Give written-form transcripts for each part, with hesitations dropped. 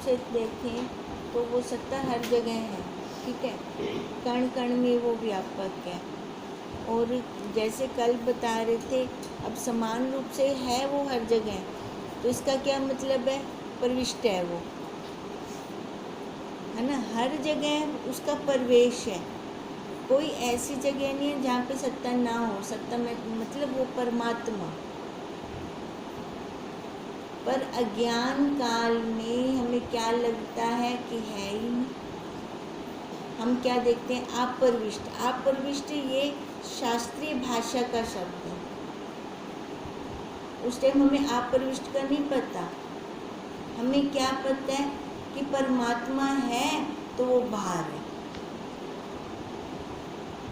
से देखें तो वो सत्ता हर जगह है, ठीक है। कण कण में वो व्यापक है। और जैसे कल बता रहे थे, अब समान रूप से है वो हर जगह, तो इसका क्या मतलब है? प्रविष्ट है वो, है ना, हर जगह उसका प्रवेश है। कोई ऐसी जगह नहीं है जहाँ पे सत्ता ना हो। सत्ता में मतलब वो परमात्मा। पर अज्ञान काल में हमें क्या लगता है कि है ही नहीं। हम क्या देखते हैं? अप्रविष्ट। अप्रविष्ट ये शास्त्रीय भाषा का शब्द है। उस टाइम हमें अप्रविष्ट का नहीं पता। हमें क्या पता है कि परमात्मा है तो वो बाहर है।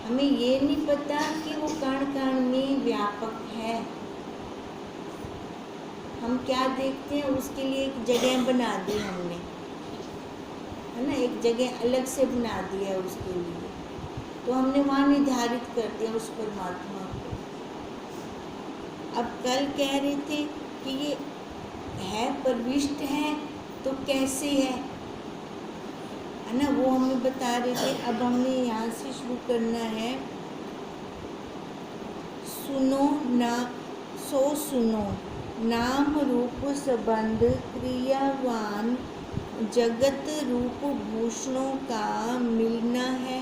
हमें ये नहीं पता कि वो कण कण में व्यापक है। हम क्या देखते हैं? उसके लिए एक जगह बना दी हमने, है ना, एक जगह अलग से बना दिया उसके लिए। तो हमने वहाँ निर्धारित कर दिया उस परमात्मा को। अब कल कह रहे थे कि ये है, प्रविष्ट है, तो कैसे है ना, वो हमें बता रहे थे। अब हमने यहाँ से शुरू करना है। सुनो ना, सो सुनो, नाम रूप संबंध क्रियावान जगत रूप भूषणों का मिलना है।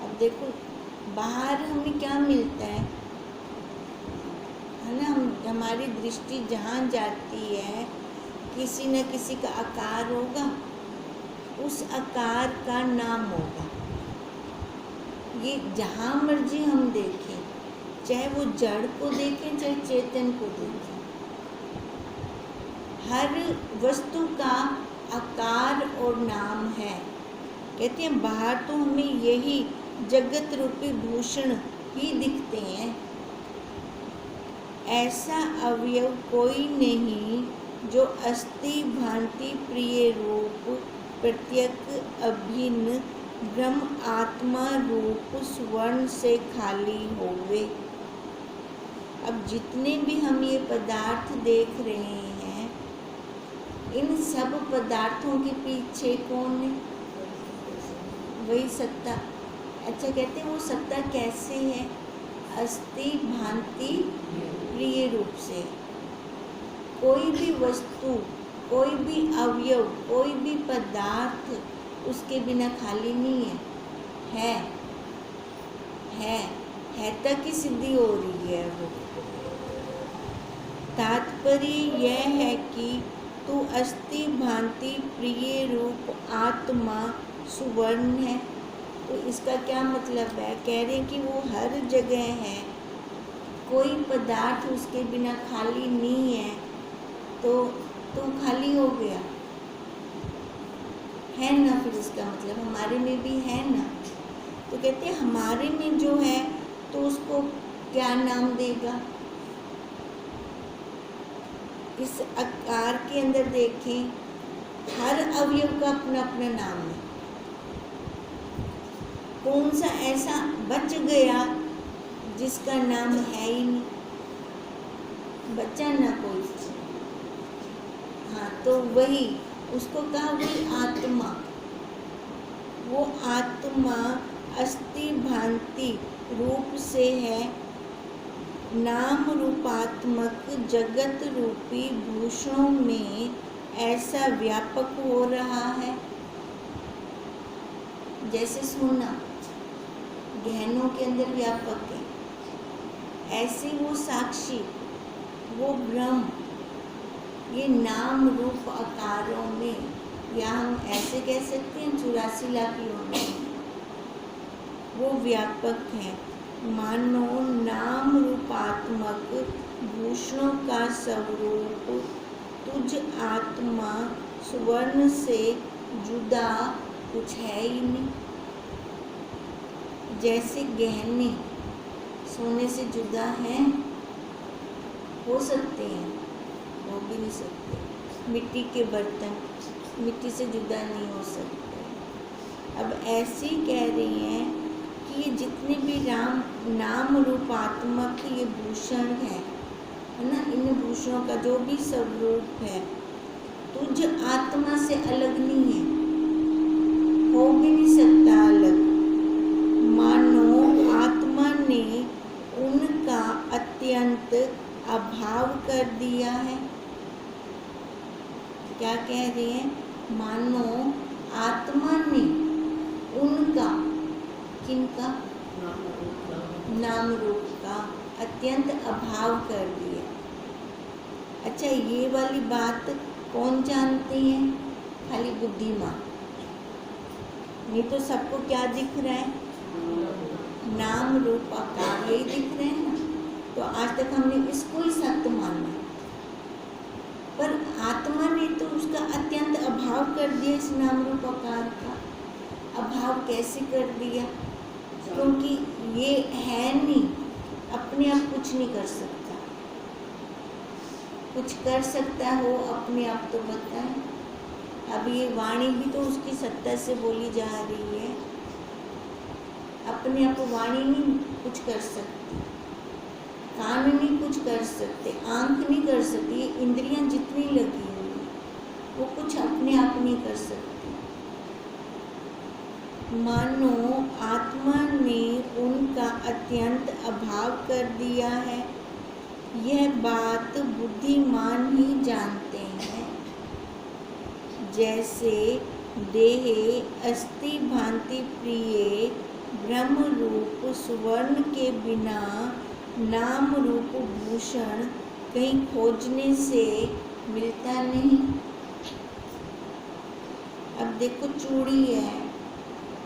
अब देखो, बाहर हमें क्या मिलता है ना, हमारी दृष्टि जहाँ जाती है, किसी न किसी का आकार होगा, उस आकार का नाम होगा। ये जहाँ मर्जी हम देखें, चाहे वो जड़ को देखें चाहे चेतन को देखें, हर वस्तु का आकार और नाम है। कहते हैं बाहर तो हमें यही जगत रूपी भूषण ही दिखते हैं। ऐसा अवयव कोई नहीं जो अस्थि भांति प्रिय रूप प्रत्यक अभिन्न ब्रह्म आत्मा रूप स्वर्ण से खाली होवे। अब जितने भी हम ये पदार्थ देख रहे हैं, इन सब पदार्थों के पीछे कौन है? वही सत्ता। अच्छा, कहते हैं वो सत्ता कैसे है? अस्थि भांति प्रिय रूप से। कोई भी वस्तु, कोई भी अवयव, कोई भी पदार्थ उसके बिना खाली नहीं है। है तक की सिद्धि हो रही है वो। तात्पर्य यह है कि तू अस्थि भांति प्रिय रूप आत्मा सुवर्ण है। तो इसका क्या मतलब है? कह रहे हैं कि वो हर जगह है, कोई पदार्थ उसके बिना खाली नहीं है, तो खाली हो गया है ना। फिर इसका मतलब हमारे में भी है ना। तो कहते हैं हमारे में जो है तो उसको क्या नाम देगा? इस आकार के अंदर देखें, हर अवयव का अपना अपना नाम है। कौन सा ऐसा बच गया जिसका नाम है ही नहीं? बचा ना कोई। हाँ, तो वही उसको कहा वही आत्मा। वो आत्मा अस्थि भांति रूप से है, नाम रूपात्मक जगत रूपी भूषणों में ऐसा व्यापक हो रहा है। जैसे सोना गहनों के अंदर व्यापक है, ऐसे वो साक्षी, वो ब्रह्म, ये नाम रूप आकारों में, या हम ऐसे कह सकते हैं 84 लाख योनियों में वो व्यापक है। मानो नाम रूपात्मक भूषणों का स्वरूप तुझ आत्मा सुवर्ण से जुदा कुछ है ही नहीं। जैसे गहने सोने से जुदा हैं, हो सकते हैं, हो भी नहीं सकते। मिट्टी के बर्तन मिट्टी से जुदा नहीं हो सकते। अब ऐसे ही कह रही हैं कि ये जितने भी नाम रूपात्मक ये भूषण है ना, इन भूषणों का जो भी स्वरूप है तुझ आत्मा से अलग नहीं है, हो भी नहीं सकता अलग। मानो आत्मा ने उनका अत्यंत अभाव कर दिया है। क्या कह रहे हैं? मानो आत्मा ने उनका, किनका? नाम रूप का अत्यंत अभाव कर दिया। अच्छा, ये वाली बात कौन जानते हैं? खाली बुद्धिमान। नहीं तो सबको क्या दिख रहा है? नाम रूप आकार यही दिख रहे हैं ना। तो आज तक हमने इसको ही सत्य माना, पर आत्मा ने तो उसका अत्यंत अभाव कर दिया। इस नाम रूप आकार का अभाव कैसे कर दिया? क्योंकि ये है नहीं, अपने आप कुछ नहीं कर सकता। कुछ कर सकता हो अपने आप तो बताएं। अब ये वाणी भी तो उसकी सत्ता से बोली जा रही है। अपने आप वाणी नहीं कुछ कर सकती, कान नहीं कुछ कर सकते, आंख नहीं कर सकती, ये इंद्रियां जितनी लगी हुई वो कुछ अपने आप नहीं कर सकती। मानो आत्मा ने उनका अत्यंत अभाव कर दिया है। यह बात बुद्धिमान ही जानते हैं। जैसे देह अस्थि भांति प्रिय ब्रह्म रूप सुवर्ण के बिना नाम रूप भूषण कहीं खोजने से मिलता नहीं। अब देखो, चूड़ी है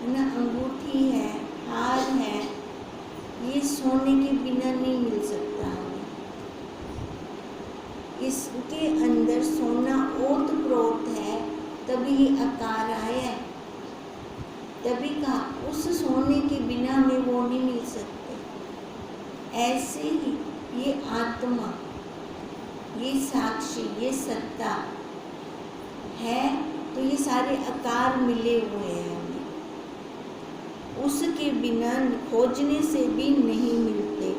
ना, अंगूठी है, हार है, ये सोने के बिना नहीं मिल सकता हमें। इसके अंदर सोना ओतप्रोत है, तभी ये आकार आया है। तभी कहा उस सोने के बिना में वो नहीं मिल सकते। ऐसे ही ये आत्मा, ये साक्षी, ये सत्ता है, तो ये सारे आकार मिले हुए हैं। उसके बिना खोजने से भी नहीं मिलते।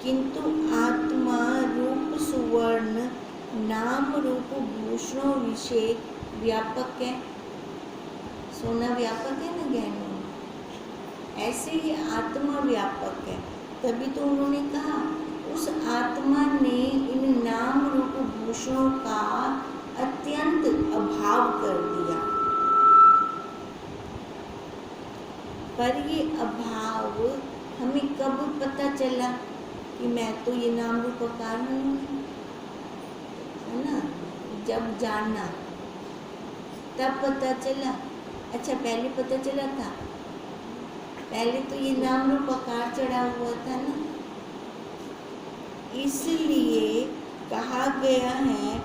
किंतु आत्मा रूप सुवर्ण नाम रूप भूषणों विषय व्यापक है। सोना व्यापक है ना गहनों में, ऐसे ही आत्मा व्यापक है। तभी तो उन्होंने कहा उस आत्मा ने इन नाम रूप भूषणों का अत्यंत अभाव कर दिया। पर ये अभाव हमें कब पता चला कि मैं तो ये नाम रूप आकार हूँ, है ना? जब जाना तब पता चला। अच्छा, पहले पता चला था? पहले तो ये नाम रूप आकार चढ़ा हुआ था ना। इसलिए कहा गया है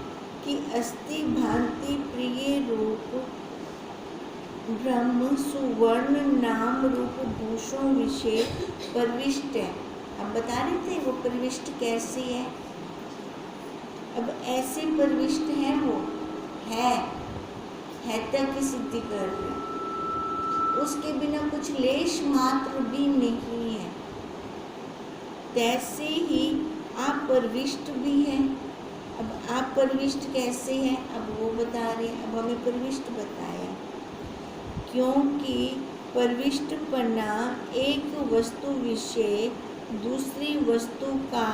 कि अस्थि भांति प्रिय रूप ब्रह्म सुवर्ण नाम रूप भूषण विषय प्रविष्ट है। अब बता रहे थे वो प्रविष्ट कैसे है। अब ऐसे प्रविष्ट है, वो है तक की सिद्धि कर रहे, उसके बिना कुछ लेश मात्र भी नहीं है। तैसे ही आप प्रविष्ट भी हैं। अब आप प्रविष्ट कैसे हैं, अब वो बता रहे हैं। अब हमें प्रविष्ट बताया, क्योंकि प्रविष्टपना एक वस्तु विषय दूसरी वस्तु का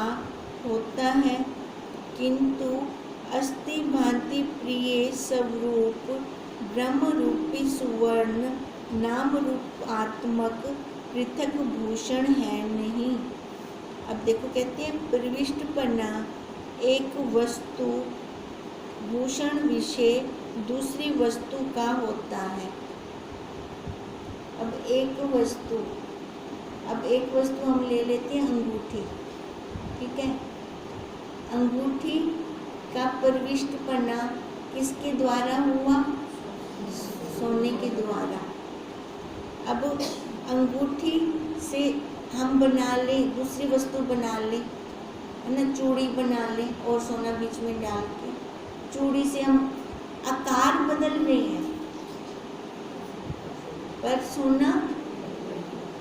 होता है, किंतु अस्थि भांति प्रिय स्वरूप ब्रह्म रूपी सुवर्ण नाम रूप आत्मक पृथक भूषण है नहीं। अब देखो, कहते हैं प्रविष्टपना एक वस्तु भूषण विषय दूसरी वस्तु का होता है। अब एक वस्तु हम ले लेते हैं, अंगूठी। ठीक है, अंगूठी का प्रविष्टपना किसके द्वारा हुआ? सोने के द्वारा। अब अंगूठी से हम बना लें, दूसरी वस्तु बना लें, है ना, चूड़ी बना लें और सोना बीच में डाल के, चूड़ी से हम आकार बदल रहे हैं, पर सोना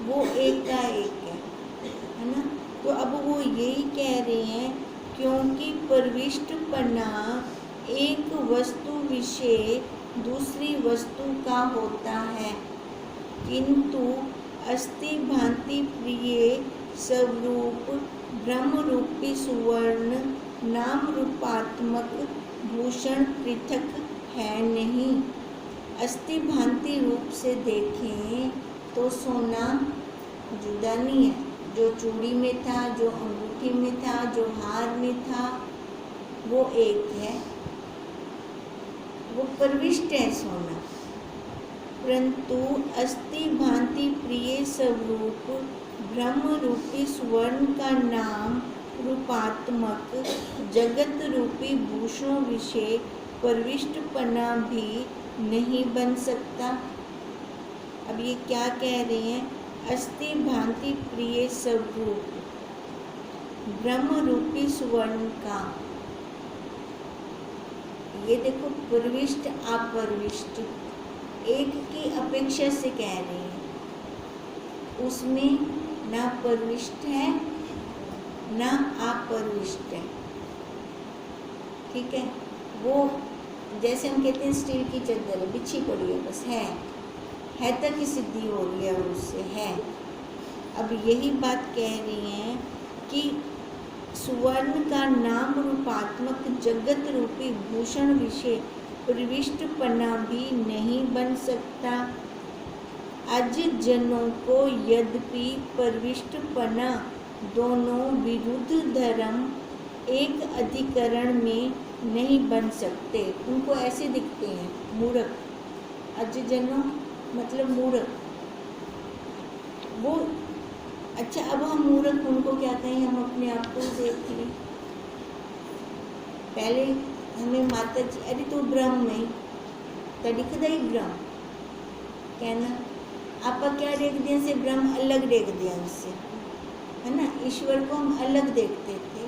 वो एक का एक है ना। तो अब वो यही कह रहे हैं, क्योंकि प्रविष्टपना एक वस्तु विषय दूसरी वस्तु का होता है, किंतु अस्ति भांति प्रिय स्वरूप ब्रह्म रूपी सुवर्ण नाम रूपात्मक भूषण पृथक है नहीं। अस्ति भांति रूप से देखें तो सोना जुदा नहीं है। जो चूड़ी में था, जो अंगूठी में था, जो हार में था, वो एक है, वो प्रविष्ट है सोना। परंतु अस्ति भांति प्रिय स्वरूप ब्रह्म रूपी स्वर्ण का नाम रूपात्मक जगत रूपी भूषण विषय प्रविष्टपना भी नहीं बन सकता। अब ये क्या कह रहे हैं? अस्ति भांति प्रिय स्वरूप ब्रह्म रूपी स्वर्ण का, ये देखो प्रविष्ट अप्रविष्ट एक की अपेक्षा से कह रहे हैं। उसमें ना प्रविष्ट है ना अप्रविष्ट है, ठीक है। वो जैसे हम कहते हैं स्टील की चद्दर है, बिछी पड़ी है, बस है तक की सिद्धि हो रही है उससे है। अब यही बात कह रही हैं कि सुवर्ण का नाम रूपात्मक जगत रूपी भूषण विषय प्रविष्टपना भी नहीं बन सकता। आज जनों को यद्यपि प्रविष्टपना दोनों विरुद्ध धर्म एक अधिकरण में नहीं बन सकते। उनको ऐसे दिखते हैं मूर्ख, आज जनों मतलब मूर्ख। वो अच्छा, अब हम मूर्ख उनको क्या कहें? हम अपने आप को देख लें। पहले हमें माता जी अरे तू ब्रह्म है तड़िकदा ही ब्रह्म कहना, आपा क्या देख दिया से ब्रह्म अलग देख दिया उससे, है ना। ईश्वर को हम अलग देखते थे।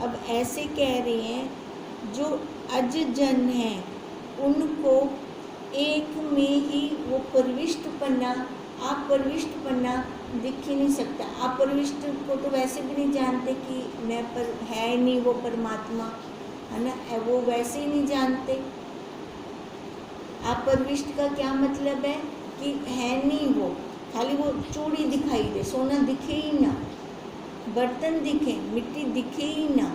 अब ऐसे कह रहे हैं जो अज जन हैं उनको एक में ही वो प्रविष्टपना अप्रविष्टपना दिख ही नहीं सकता। अप्रविष्ट को तो वैसे भी नहीं जानते कि मैं पर है नहीं वो परमात्मा, है ना, वो वैसे ही नहीं जानते। अप्रविष्ट का क्या मतलब है कि है नहीं वो, खाली वो चूड़ी दिखाई दे, सोना दिखे ही ना, बर्तन दिखे, मिट्टी दिखे ही ना,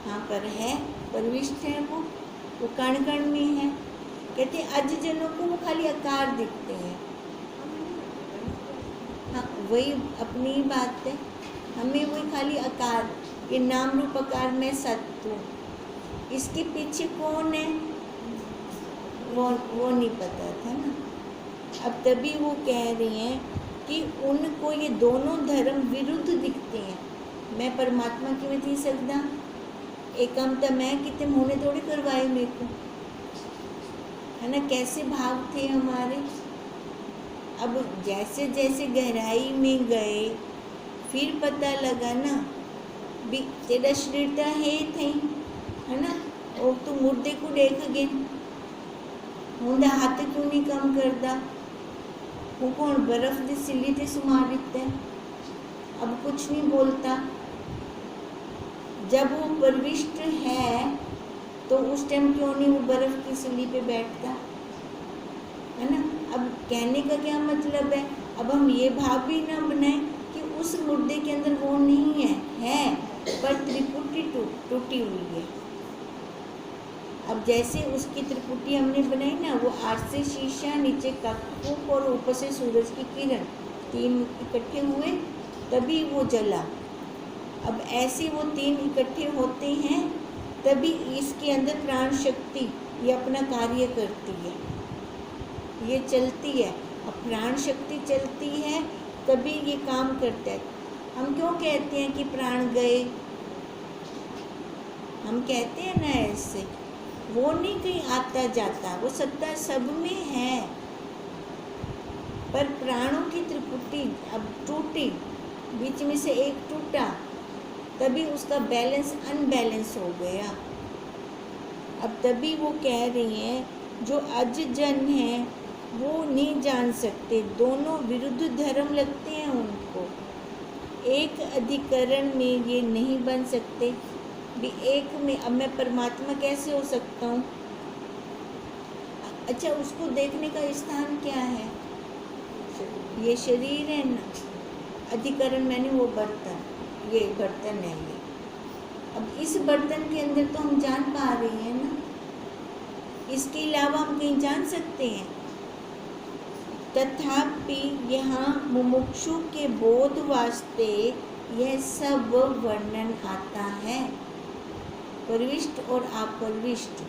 हाँ पर है, प्रविष्ट है वो कण कण में है। कहते अज जनों को वो खाली आकार दिखते हैं। हाँ वही अपनी ही बात है, हमें वही खाली आकार, ये नाम रूप आकार में सत्व, इसके पीछे कौन है वो नहीं पता था ना। अब तभी वो कह रही हैं कि उनको ये दोनों धर्म विरुद्ध दिखते हैं। मैं परमात्मा की में थी सकदा, एकमता मैं कितने होने थोड़े करवाए मेरे को, है ना। कैसे भाव थे हमारे। अब जैसे जैसे गहराई में गए फिर पता लगा ना भी तेरा शरीर तो है ना, और तू मुर्दे को देख गए, होंदा हाथ क्यों नहीं कम करता, वो कौन बर्फ की सिल्ली ते सुमा देता है। अब कुछ नहीं बोलता। जब वो प्रविष्ट है तो उस टाइम क्यों नहीं वो बर्फ की सिल्ली पे बैठता, है ना। अब कहने का क्या मतलब है, अब हम ये भाव भी ना बनाए कि उस मुर्दे के अंदर वो नहीं है पर त्रिपुटी टूटी हुई है। अब जैसे उसकी त्रिपुटी हमने बनाई ना, वो आठ से शीशा, नीचे कपूप और ऊपर से सूरज की किरण, तीन इकट्ठे हुए तभी वो जला। अब ऐसे वो तीन इकट्ठे होते हैं तभी इसके अंदर प्राण शक्ति ये अपना कार्य करती है, ये चलती है। अब प्राण शक्ति चलती है तभी ये काम करता है। हम क्यों कहते हैं कि प्राण गए, हम कहते हैं ना ऐसे, वो नहीं कहीं आता जाता, वो सत्ता सब में है। पर प्राणों की त्रिपुटी अब टूटी, बीच में से एक टूटा तभी उसका बैलेंस अनबैलेंस हो गया। अब तभी वो कह रही हैं जो अज जन हैं वो नहीं जान सकते, दोनों विरुद्ध धर्म लगते हैं उनको, एक अधिकरण में ये नहीं बन सकते। भी एक में, अब मैं परमात्मा कैसे हो सकता हूँ? अच्छा, उसको देखने का स्थान क्या है? ये शरीर है ना, अधिकरण मैंने वो बर्तन, ये बर्तन है ये। अब इस बर्तन के अंदर तो हम जान पा रहे हैं ना, इसके अलावा हम कहीं जान सकते हैं? तथापि यहाँ मुमुक्षु के बोध वास्ते यह सब वर्णन आता है, प्रविष्ट और अप्रविष्ट।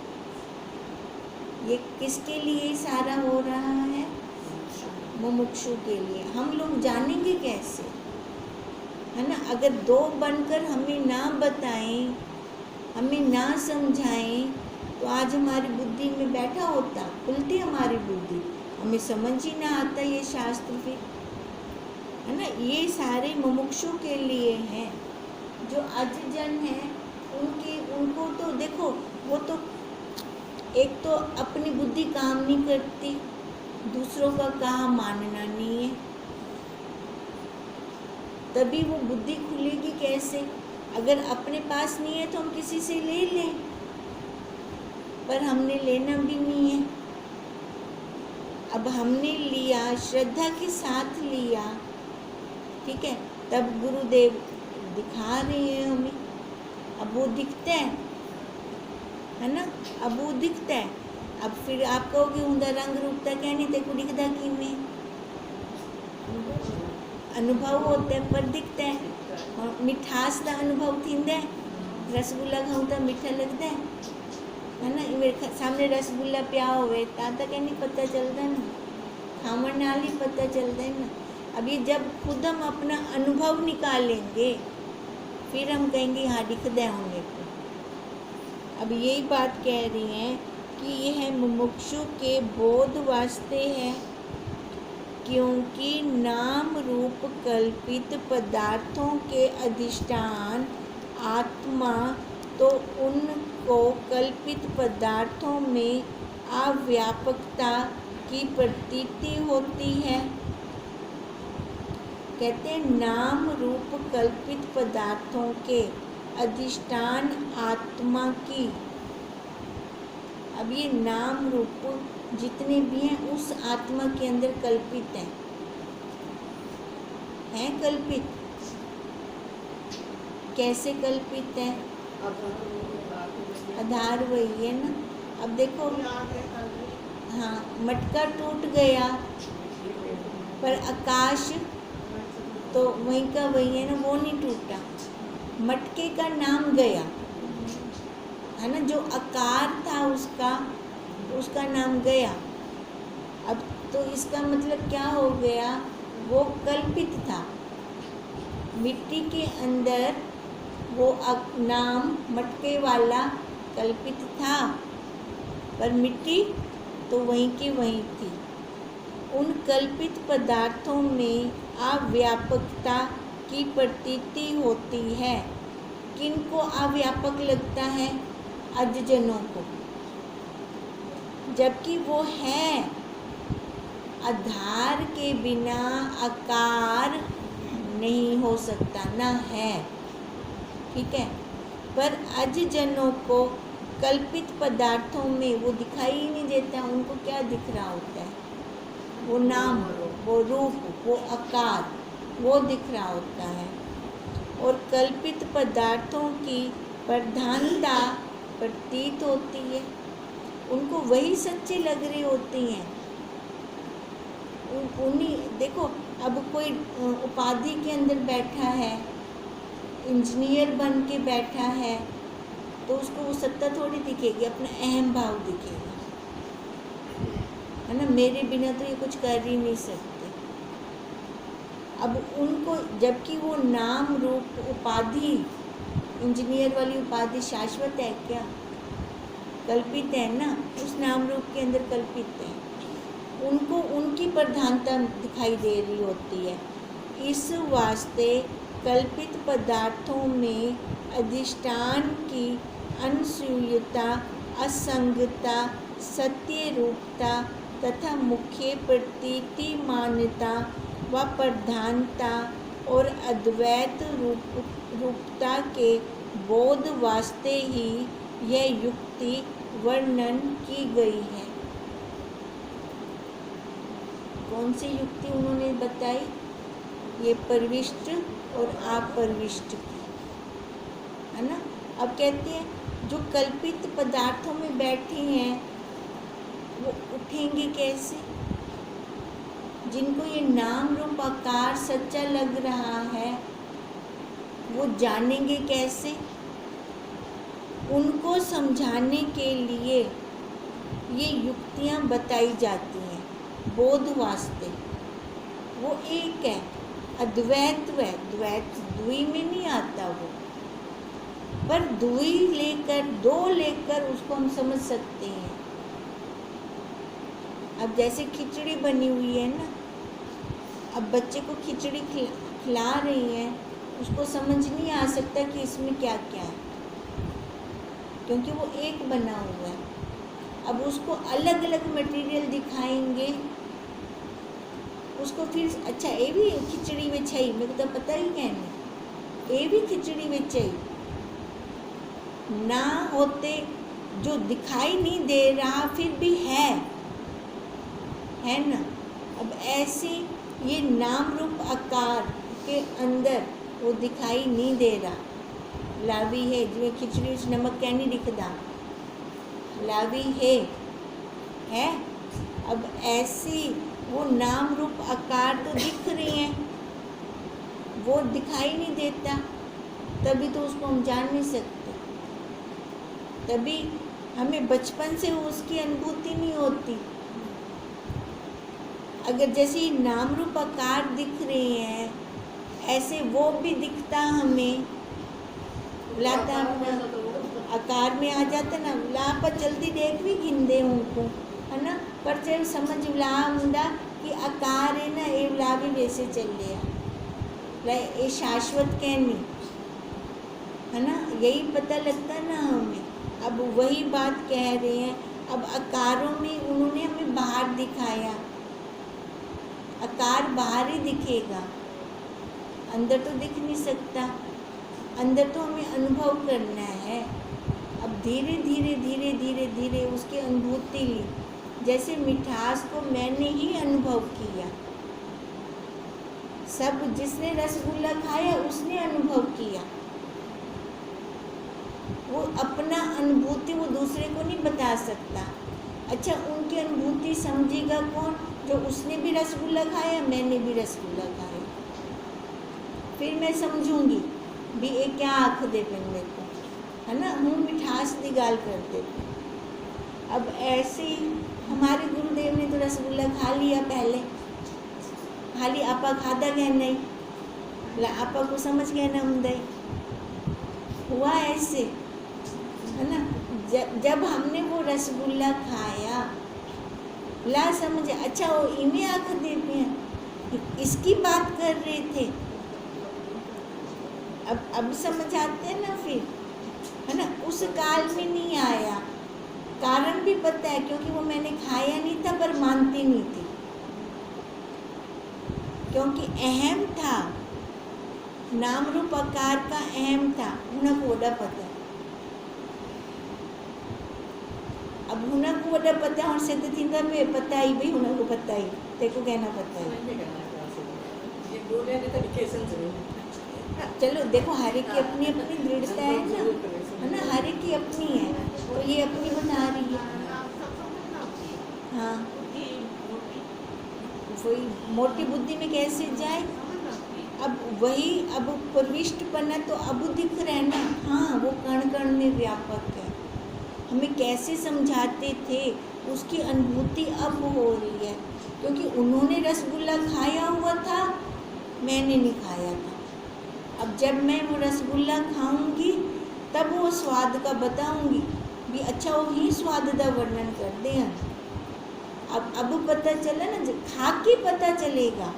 ये किसके लिए सारा हो रहा है? मुमुक्षु के लिए। हम लोग जानेंगे कैसे, है ना? अगर दो बनकर हमें ना बताएं, हमें ना समझाएं, तो आज हमारी बुद्धि में बैठा होता, खुलती हमारी बुद्धि, हमें समझ ही ना आता ये शास्त्र फिर, है ना? ये सारे मुमुक्षु के लिए हैं। जो अजजन हैं उनको तो देखो, वो तो एक तो अपनी बुद्धि काम नहीं करती, दूसरों का कहा मानना नहीं है, तभी वो बुद्धि खुलेगी कैसे? अगर अपने पास नहीं है तो हम किसी से ले लें, पर हमने लेना भी नहीं है। अब हमने लिया, श्रद्धा के साथ लिया, ठीक है, तब गुरुदेव दिखा रहे हैं हमें, अब वो दिखता है ना? अब वो दिखता है। अब फिर आप कहोगे उनका रंग रूपता क्या नहीं, तेको दिखता कि में अनुभव होता है, पर दिखता है। और मिठास का अनुभव थींदा है, रसगुल्ला खाऊं तो मीठा लगता है ना? मेरे सामने रसगुल्ला पिया होवे ताता क्या नहीं पता चलता ना, खावन नाल ही पता चलता है ना। अब ये जब खुद हम अपना अनुभव निकालेंगे, फिर हम कहेंगे हाँ दिखता है होने को। अब यही बात कह रही हैं कि यह मुमुक्षु के बोध वास्ते है, क्योंकि नाम रूप कल्पित पदार्थों के अधिष्ठान आत्मा तो उनको कल्पित पदार्थों में अव्यापकता की प्रतीति होती है। कहते हैं नाम रूप कल्पित पदार्थों के अधिष्ठान आत्मा की। अब ये नाम रूप जितने भी हैं उस आत्मा के अंदर कल्पित हैं कल्पित। कैसे कल्पित है? आधार वही है ना। अब देखो, हाँ, मटका टूट गया, पर आकाश तो वहीं का वही है ना, वो नहीं टूटा, मटके का नाम गया, है ना? जो आकार था उसका नाम गया। अब तो इसका मतलब क्या हो गया? वो कल्पित था, मिट्टी के अंदर वो नाम मटके वाला कल्पित था, पर मिट्टी तो वहीं की वहीं थी। उन कल्पित पदार्थों में अव्यापकता की प्रतीति होती है। किनको अव्यापक लगता है? अजजनों को, जबकि वो है आधार के बिना आकार नहीं हो सकता, ना है, ठीक है। पर अजजनों को कल्पित पदार्थों में वो दिखाई ही नहीं देता। उनको क्या दिख रहा होता है? वो नाम, वो रूप, वो आकार, वो दिख रहा होता है। और कल्पित पदार्थों की प्रधानता प्रतीत होती है, उनको वही सच्चे लग रही होती हैं। उन्हीं, देखो, अब कोई उपाधि के अंदर बैठा है, इंजीनियर बन के बैठा है, तो उसको वो सत्ता थोड़ी दिखेगी, अपना अहम भाव दिखेगा, है ना? मेरे बिना तो ये कुछ कर ही नहीं सकते। अब उनको, जबकि वो नाम रूप उपाधि, इंजीनियर वाली उपाधि शाश्वत है क्या? कल्पित है ना, उस नाम रूप के अंदर कल्पित है। उनको उनकी प्रधानता दिखाई दे रही होती है। इस वास्ते कल्पित पदार्थों में अधिष्ठान की अनसूयता, असंगता, सत्य रूपता तथा मुख्य प्रतीति मान्यता व प्रधानता और अद्वैत रूपता के बोध वास्ते ही यह युक्ति वर्णन की गई है। कौन सी युक्ति उन्होंने बताई? ये परविष्ट और अपरविष्ट की, है ना। अब कहते हैं जो कल्पित पदार्थों में बैठे हैं वो उठेंगे कैसे? जिनको ये नाम रूप आकार सच्चा लग रहा है वो जानेंगे कैसे? उनको समझाने के लिए ये युक्तियाँ बताई जाती हैं बोध वास्ते। वो एक है, अद्वैत है, द्वैत द्वि में नहीं आता वो, पर द्वि लेकर, दो लेकर उसको हम समझ सकते हैं। अब जैसे खिचड़ी बनी हुई है ना, अब बच्चे को खिचड़ी खिला रही हैं, उसको समझ नहीं आ सकता कि इसमें क्या क्या है, क्योंकि वो एक बना हुआ है। अब उसको अलग अलग मटेरियल दिखाएंगे, उसको फिर अच्छा ये भी खिचड़ी में चाहिए, मेरे को तो पता ही कहने, ये भी खिचड़ी में चाहिए ना होते, जो दिखाई नहीं दे रहा फिर भी है ना। अब ऐसे ये नाम रूप आकार के अंदर वो दिखाई नहीं दे रहा, लावी है जिमें खिचड़ी उस नमक क्या नहीं दिखता, लावी है। अब ऐसी वो नाम रूप आकार तो दिख रही हैं, वो दिखाई नहीं देता, तभी तो उसको हम जान नहीं सकते, तभी हमें बचपन से उसकी अनुभूति नहीं होती। अगर जैसे नाम रूप आकार दिख रहे हैं ऐसे वो भी दिखता हमें, लाता आकार में आ जाता ना, ला पर जल्दी देख भी गिनदे उनको, है ना। पर जब समझ ला मुंडा कि आकार है ना, ये ला भी वैसे चल लिया, ये शाश्वत कहनी, है ना, यही पता लगता ना हमें। अब वही बात कह रहे हैं, अब आकारों में उन्होंने हमें बाहर दिखाया, आकार बाहर ही दिखेगा, अंदर तो दिख नहीं सकता, अंदर तो हमें अनुभव करना है। अब धीरे धीरे धीरे धीरे धीरे उसकी अनुभूति ली, जैसे मिठास को मैंने ही अनुभव किया, सब जिसने रसगुल्ला खाया उसने अनुभव किया, वो अपना अनुभूति वो दूसरे को नहीं बता सकता। अच्छा उनकी अनुभूति समझेगा कौन? जो उसने भी रसगुल्ला खाया, मैंने भी रसगुल्ला खाया, फिर मैं समझूंगी भी ये क्या आँख दे फिर मेरे को, है ना, मुँह मिठास दी गाल कर देते। अब ऐसे ही हमारे गुरुदेव ने तो रसगुल्ला खा लिया पहले, खाली आपा खादा गया नहीं, आपा को समझ गया ना उमदे, हुआ ऐसे, है ना। जब हमने वो रसगुल्ला खाया ला समझे, अच्छा वो इन्हें आकर देते हैं, इसकी बात कर रहे थे, अब समझ आते हैं ना फिर, है ना। उस काल में नहीं आया, कारण भी पता है क्योंकि वो मैंने खाया नहीं था पर मानती नहीं थी, क्योंकि अहम था, नाम रूप आकार का अहम था, उन्हें को वड़ा पता है। अब उन्हें को वड़ा पता है और सिद्ध थींदा पे पता ही भाई, उन्हें को पता ही, तेरे को कहना पता है। चलो देखो हर एक की अपनी अपनी दृढ़ता है ना, है ना, हर एक की अपनी है, तो ये अपनी बना रही है। हाँ वही मोटी बुद्धि में कैसे जाए, अब वही अब प्रविष्टपना तो अब दिख रहा है ना, हाँ वो कण कण में व्यापक है, हमें कैसे समझाते थे उसकी अनुभूति अब हो रही है, क्योंकि उन्होंने रसगुल्ला खाया हुआ था, मैंने नहीं खाया था। अब जब मैं वो रसगुल्ला खाऊंगी तब वो स्वाद का बताऊंगी भी, अच्छा वो ही स्वाद का वर्णन कर दे। अब पता चला ना, जब खा के पता चलेगा।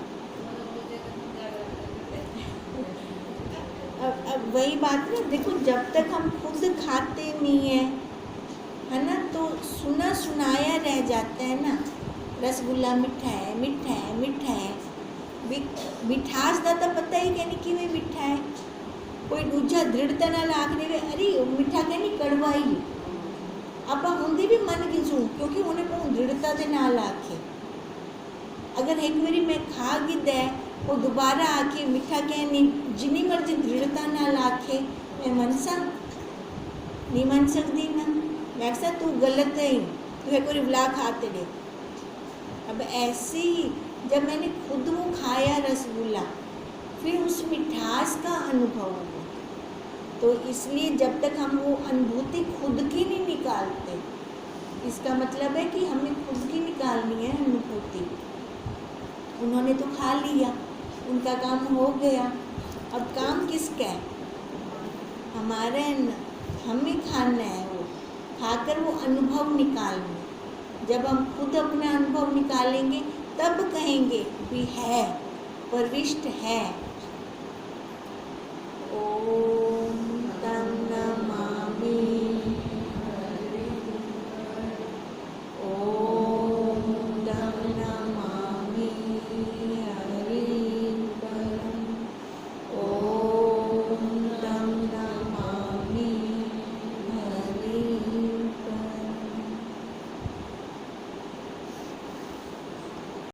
अब वही बात ना, देखो जब तक हम खुद खाते नहीं है ना, तो सुना सुनाया रह जाता है ना, रसगुल्ला मिठा है मिठा है मिठा है, मिठास का तो पता ही कहने कि वे मिठा है, कोई दूजा दृढ़ता नाल आखने वे अरे मिठा कहनी कड़वाई आप होंगे भी मन गिजू क्योंकि उन्हें को दृढ़ता के नाल आखे अगर एक बारी मैं खा गिदा वो दोबारा आके मिठा कहनी जिनी मर्जी दृढ़ता नाल आखे मैं मनसा नहीं मन सकती ना मैं सा तू गलत है तू एक बारी बुला खाते दे। अब ऐसे ही जब मैंने खुद वो खाया रसगुल्ला फिर उस मिठास का अनुभव हुआ, तो इसलिए जब तक हम वो अनुभूति खुद की नहीं निकालते, इसका मतलब है कि हमें खुद की निकालनी है अनुभूति। उन्होंने तो खा लिया, उनका काम हो गया, अब काम किसका है? हमारा है ना, हमें खाना है वो, खाकर वो अनुभव निकालना। जब हम खुद अपना अनुभव निकालेंगे तब कहेंगे भी है, प्रविष्ट है। ओ